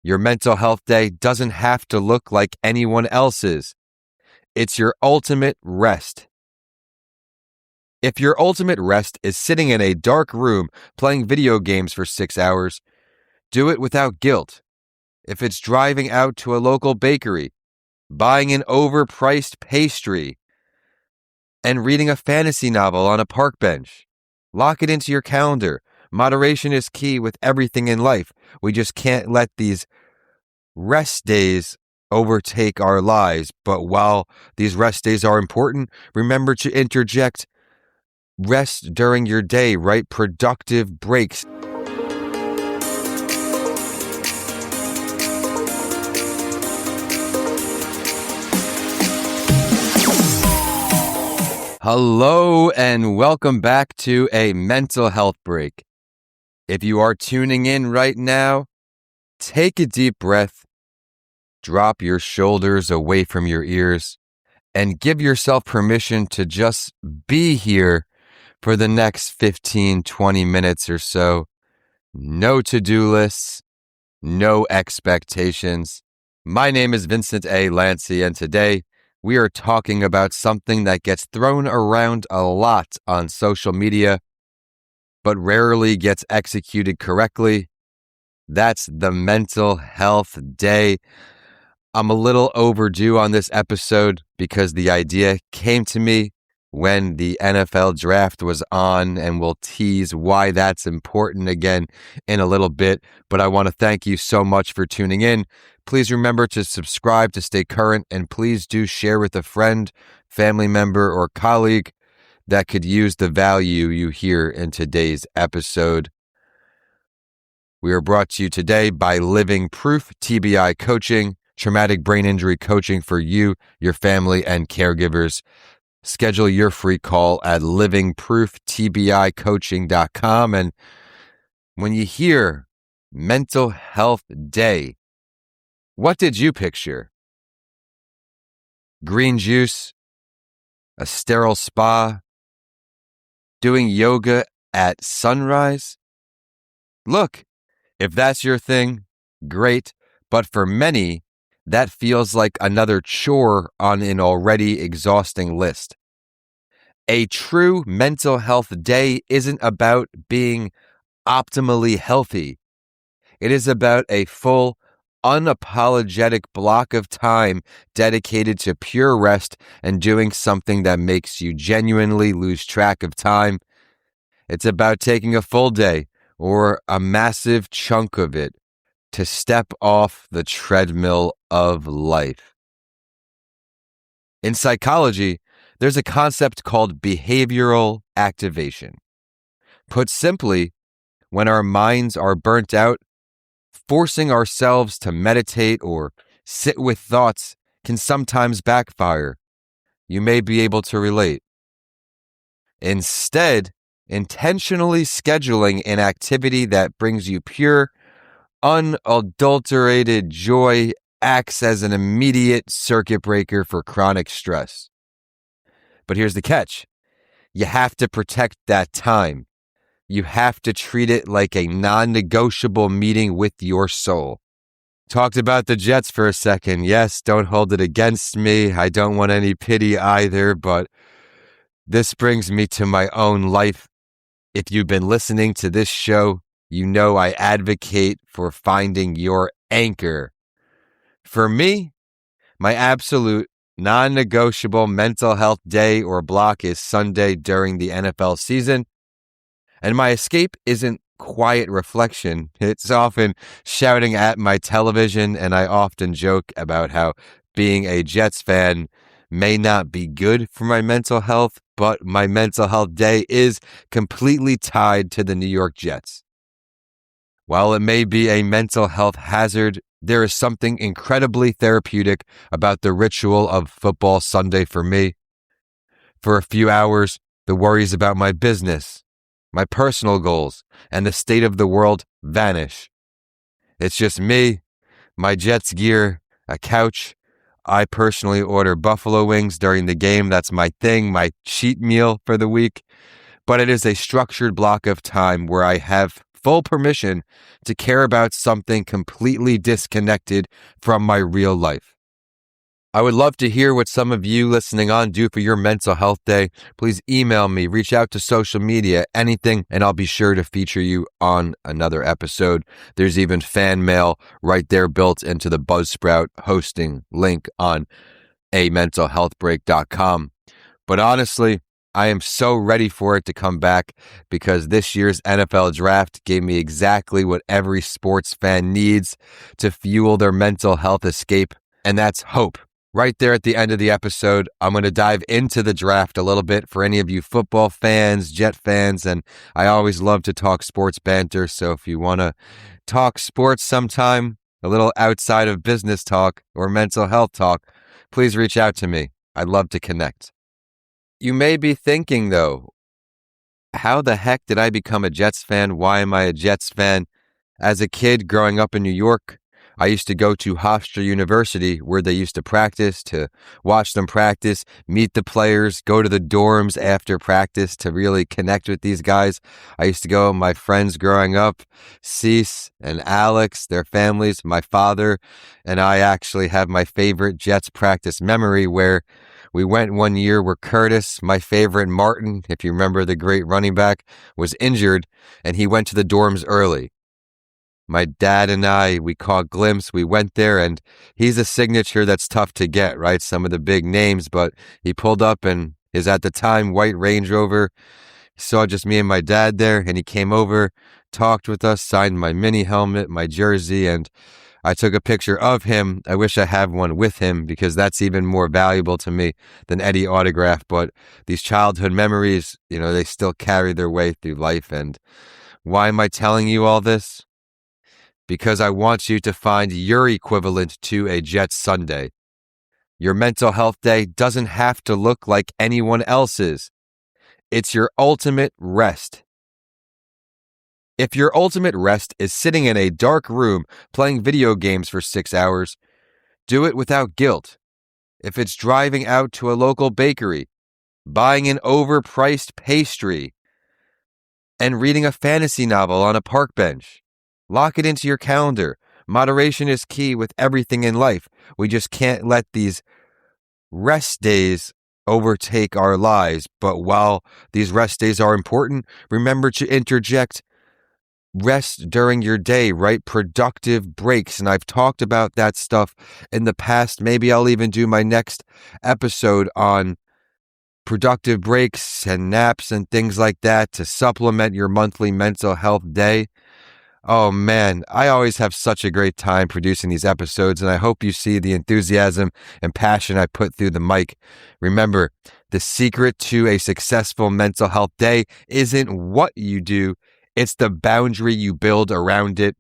Your mental health day doesn't have to look like anyone else's. It's your ultimate rest. If your ultimate rest is sitting in a dark room playing video games for 6 hours, do it without guilt. If it's driving out to a local bakery, buying an overpriced pastry, and reading a fantasy novel on a park bench, lock it into your calendar. Moderation is key with everything in life. We just can't let these rest days overtake our lives. But while these rest days are important, remember to interject rest during your day, right? Productive breaks. Hello and welcome back to a mental health break. If you are tuning in right now, take a deep breath, drop your shoulders away from your ears, and give yourself permission to just be here for the next 15, 20 minutes or so. No to-do lists, no expectations. My name is Vincent A. Lanci, and today we are talking about something that gets thrown around a lot on social media, but rarely gets executed correctly. That's the mental health day. I'm a little overdue on this episode because the idea came to me when the NFL draft was on, and we'll tease why that's important again in a little bit. But I want to thank you so much for tuning in. Please remember to subscribe to stay current, and please do share with a friend, family member, or colleague that could use the value you hear in today's episode. We are brought to you today by Living Proof TBI Coaching, traumatic brain injury coaching for you, your family, and caregivers. Schedule your free call at livingprooftbicoaching.com. And when you hear Mental Health Day, what did you picture? Green juice, a sterile spa, doing yoga at sunrise? Look, if that's your thing, great. But for many, that feels like another chore on an already exhausting list. A true mental health day isn't about being optimally healthy. It is about a full, unapologetic block of time dedicated to pure rest and doing something that makes you genuinely lose track of time. It's about taking a full day or a massive chunk of it to step off the treadmill of life. In psychology, there's a concept called behavioral activation. Put simply, when our minds are burnt out, forcing ourselves to meditate or sit with thoughts can sometimes backfire. You may be able to relate. Instead, intentionally scheduling an activity that brings you pure, unadulterated joy acts as an immediate circuit breaker for chronic stress. But here's the catch. You have to protect that time. You have to treat it like a non-negotiable meeting with your soul. Talked about the Jets for a second. Yes, don't hold it against me. I don't want any pity either, but this brings me to my own life. If you've been listening to this show, you know I advocate for finding your anchor. For me, my absolute non-negotiable mental health day or block is Sunday during the NFL season. And my escape isn't quiet reflection. It's often shouting at my television, and I often joke about how being a Jets fan may not be good for my mental health, but my mental health day is completely tied to the New York Jets. While it may be a mental health hazard, there is something incredibly therapeutic about the ritual of football Sunday for me. For a few hours, the worries about my business, my personal goals, and the state of the world vanish. It's just me, my Jets gear, a couch. I personally order buffalo wings during the game. That's my thing, my cheat meal for the week. But it is a structured block of time where I have full permission to care about something completely disconnected from my real life. I would love to hear what some of you listening on do for your mental health day. Please email me, reach out to social media, anything, and I'll be sure to feature you on another episode. There's even fan mail right there built into the Buzzsprout hosting link on amentalhealthbreak.com. But honestly, I am so ready for it to come back because this year's NFL draft gave me exactly what every sports fan needs to fuel their mental health escape, and that's hope. Right there at the end of the episode, I'm going to dive into the draft a little bit for any of you football fans, Jet fans, and I always love to talk sports banter. So if you want to talk sports sometime, a little outside of business talk or mental health talk, please reach out to me. I'd love to connect. You may be thinking, though, how the heck did I become a Jets fan? Why am I a Jets fan? As a kid growing up in New York, I used to go to Hofstra University where they used to practice, to watch them practice, meet the players, go to the dorms after practice to really connect with these guys. I used to go with my friends growing up, Cease and Alex, their families, my father, and I actually have my favorite Jets practice memory where we went one year where Curtis, my favorite Martin, if you remember the great running back, was injured and he went to the dorms early. My dad and I, we caught glimpse. We went there and he's a signature that's tough to get, right? Some of the big names, but he pulled up in his, at the time, white Range Rover. He saw just me and my dad there and he came over, talked with us, signed my mini helmet, my jersey, and I took a picture of him. I wish I had one with him because that's even more valuable to me than any autograph. But these childhood memories, they still carry their way through life. And why am I telling you all this? Because I want you to find your equivalent to a Jets Sunday. Your mental health day doesn't have to look like anyone else's. It's your ultimate rest. If your ultimate rest is sitting in a dark room playing video games for 6 hours, do it without guilt. If it's driving out to a local bakery, buying an overpriced pastry, and reading a fantasy novel on a park bench, lock it into your calendar. Moderation is key with everything in life. We just can't let these rest days overtake our lives. But while these rest days are important, remember to interject rest during your day, right? Productive breaks. And I've talked about that stuff in the past. Maybe I'll even do my next episode on productive breaks and naps and things like that to supplement your monthly mental health day. Oh man, I always have such a great time producing these episodes, and I hope you see the enthusiasm and passion I put through the mic. Remember, the secret to a successful mental health day isn't what you do, it's the boundary you build around it.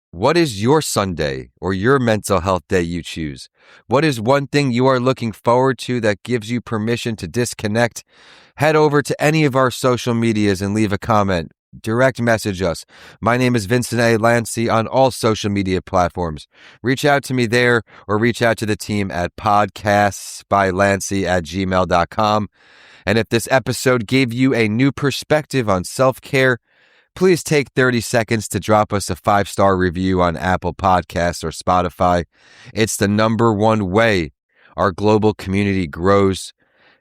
What is your Sunday or your mental health day you choose? What is one thing you are looking forward to that gives you permission to disconnect? Head over to any of our social medias and leave a comment. Direct message us. My name is Vincent A. Lanci on all social media platforms. Reach out to me there or reach out to the team at podcastsbylanci@gmail.com. And if this episode gave you a new perspective on self-care, please take 30 seconds to drop us a 5-star review on Apple Podcasts or Spotify. It's the number one way our global community grows.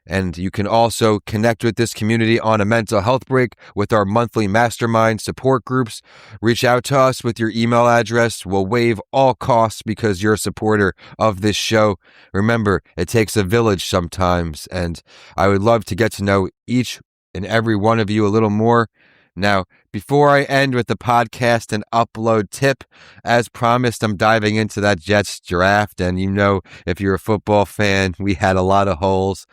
And you can also connect with this community on a mental health break with our monthly mastermind support groups. Reach out to us with your email address. We'll waive all costs because you're a supporter of this show. Remember, it takes a village sometimes, and I would love to get to know each and every one of you a little more. Now, before I end with the podcast and upload tip, as promised, I'm diving into that Jets draft. And if you're a football fan, we had a lot of holes.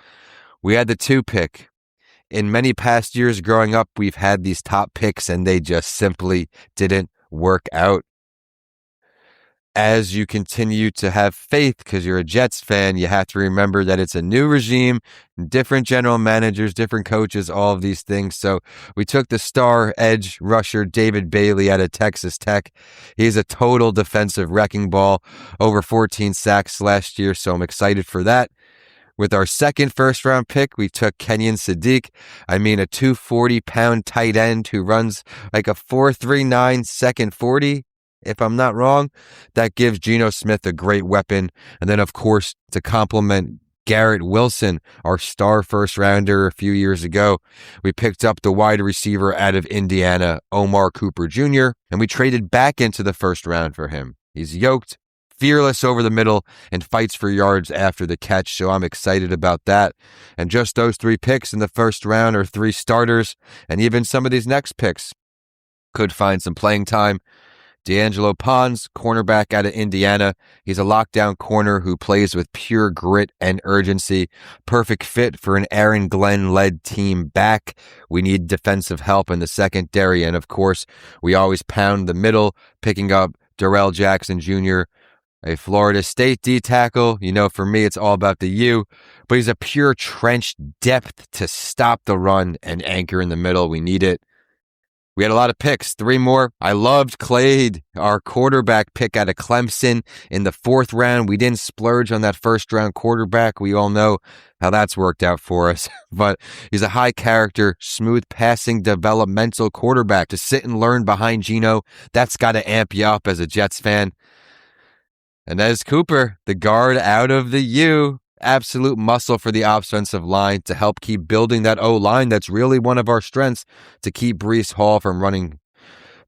We had the 2 pick. In many past years growing up, we've had these top picks and they just simply didn't work out. As you continue to have faith because you're a Jets fan, you have to remember that it's a new regime, different general managers, different coaches, all of these things. So we took the star edge rusher David Bailey out of Texas Tech. He's a total defensive wrecking ball, over 14 sacks last year, so I'm excited for that. With our second first-round pick, we took Kenyon Sadiq. I mean, a 240-pound tight end who runs like a 4.39 second 40, if I'm not wrong. That gives Geno Smith a great weapon. And then, of course, to complement Garrett Wilson, our star first-rounder a few years ago, we picked up the wide receiver out of Indiana, Omar Cooper Jr., and we traded back into the first round for him. He's yoked, fearless over the middle, and fights for yards after the catch, so I'm excited about that. And just those 3 picks in the first round are 3 starters, and even some of these next picks could find some playing time. D'Angelo Pons, cornerback out of Indiana. He's a lockdown corner who plays with pure grit and urgency. Perfect fit for an Aaron Glenn-led team back. We need defensive help in the secondary, and of course, we always pound the middle, picking up Darrell Jackson Jr., a Florida State D-tackle. You know, for me, it's all about the U, but he's a pure trench depth to stop the run and anchor in the middle. We need it. We had a lot of picks, 3 more. I loved Clade, our quarterback pick out of Clemson in the 4th round. We didn't splurge on that first-round quarterback. We all know how that's worked out for us. But he's a high-character, smooth-passing, developmental quarterback to sit and learn behind Geno. That's got to amp you up as a Jets fan. And as Cooper, the guard out of the U, absolute muscle for the offensive line to help keep building that O-line. That's really one of our strengths, to keep Breece Hall from running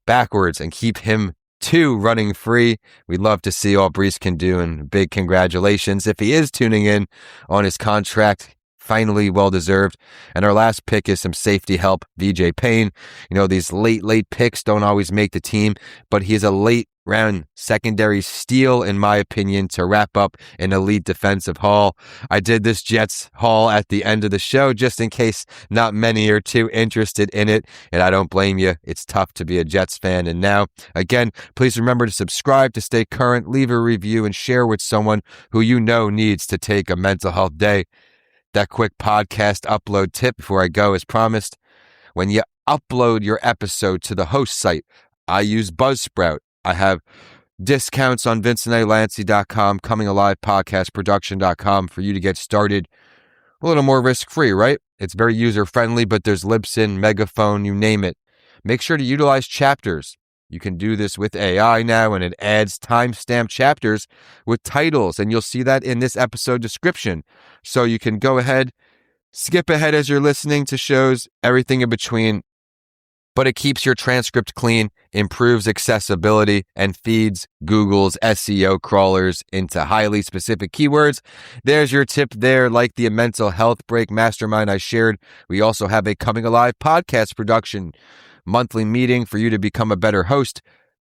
backwards and keep him too running free. We'd love to see all Breece can do, and big congratulations if he is tuning in on his contract. Finally, well-deserved. And our last pick is some safety help, VJ Payne. You know, these late picks don't always make the team, but he's a late-round secondary steal, in my opinion, to wrap up an elite defensive haul. I did this Jets haul at the end of the show just in case not many are too interested in it, and I don't blame you. It's tough to be a Jets fan. And now, again, please remember to subscribe to stay current, leave a review, and share with someone who you know needs to take a mental health day. That quick podcast upload tip before I go, as promised. When you upload your episode to the host site, I use Buzzsprout. I have discounts on VincentALanci.com, Coming Alive Podcast Production.com for you to get started a little more risk-free, right? It's very user-friendly, but there's Libsyn, Megaphone, you name it. Make sure to utilize chapters. You can do this with AI now, and it adds timestamp chapters with titles, and you'll see that in this episode description. So you can go ahead, skip ahead as you're listening to shows, everything in between, but it keeps your transcript clean, improves accessibility, and feeds Google's SEO crawlers into highly specific keywords. There's your tip there. Like the mental health break mastermind I shared, we also have a Coming Alive podcast production monthly meeting for you to become a better host,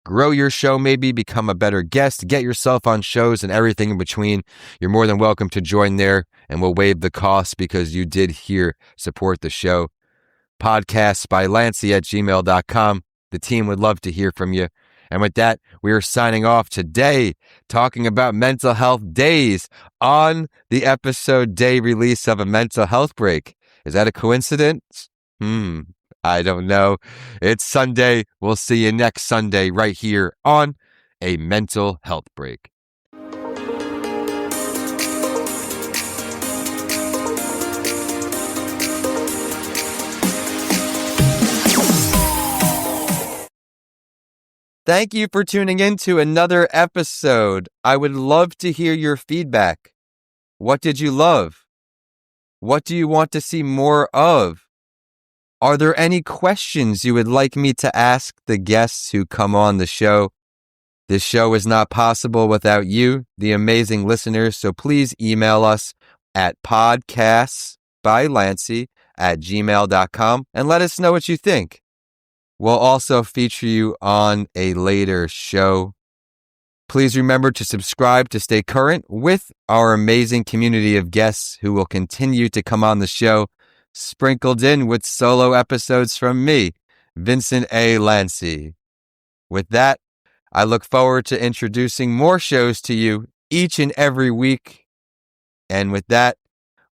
grow your show, maybe become a better guest, get yourself on shows, and everything in between. You're more than welcome to join there, and we'll waive the cost because you did here support the show. Podcasts by Lanci@gmail.com. The team would love to hear from you. And with that, we are signing off today, talking about mental health days on the episode day release of A Mental Health Break. Is that a coincidence? I don't know. It's Sunday. We'll see you next Sunday right here on A Mental Health Break. Thank you for tuning in to another episode. I would love to hear your feedback. What did you love? What do you want to see more of? Are there any questions you would like me to ask the guests who come on the show? This show is not possible without you, the amazing listeners, so please email us at podcastsbylanci@gmail.com and let us know what you think. We'll also feature you on a later show. Please remember to subscribe to stay current with our amazing community of guests who will continue to come on the show, sprinkled in with solo episodes from me, Vincent A. Lanci. With that, I look forward to introducing more shows to you each and every week. And with that,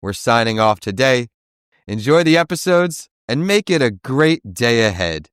we're signing off today. Enjoy the episodes and make it a great day ahead.